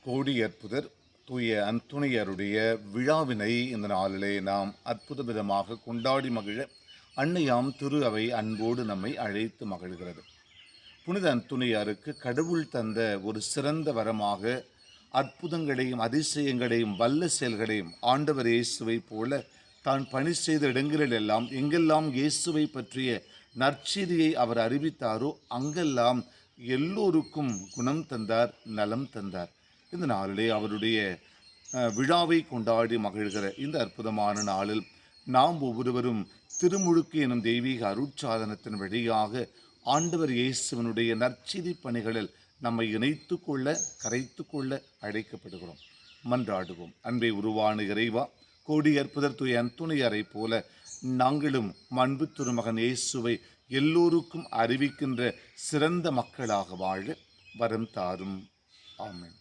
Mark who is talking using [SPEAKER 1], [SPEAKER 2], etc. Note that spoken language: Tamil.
[SPEAKER 1] கோடி அற்புதர் தூய அந்துணையருடைய விழாவினை இந்த நாளிலே நாம் அற்புத விதமாக கொண்டாடி மகிழ அன்னையாம் திரு அவை அன்போடு நம்மை அழைத்து மகிழ்கிறது. புனித அந்துணையாருக்கு கடவுள் தந்த ஒரு சிறந்த வரமாக அற்புதங்களையும் அதிசயங்களையும் வல்ல செயல்களையும் ஆண்டவர் இயேசுவை போல தான் பணி செய்த இடங்களிலெல்லாம் எங்கெல்லாம் இயேசுவை பற்றிய நற்செய்தியை அவர் அறிவித்தாரோ அங்கெல்லாம் எல்லோருக்கும் குணம் தந்தார், நலம் தந்தார். இந்த நாளிலே அவருடைய விழாவை கொண்டாடி மகிழ்கிற இந்த அற்புதமான நாளில் நாம் ஒவ்வொருவரும் திருமுழுக்கு எனும் தெய்வீக அருட்சாதனத்தின் வழியாக ஆண்டவர் இயேசுவனுடைய நற்செய்தி பணிகளில் நம்மை இணைத்து கொள்ள கரைத்து கொள்ள அழைக்கப்படுகிறோம். மன்றாடுவோம். அன்பை உருவான இறைவா, கோடி அற்புதர் தூய அந்துணையாரை போல நாங்களும் அன்பு திருமகன் இயேசுவை எல்லோருக்கும் அறிவிக்கின்ற சிறந்த மக்களாக வாழ வரம் தாரும். ஆமென்.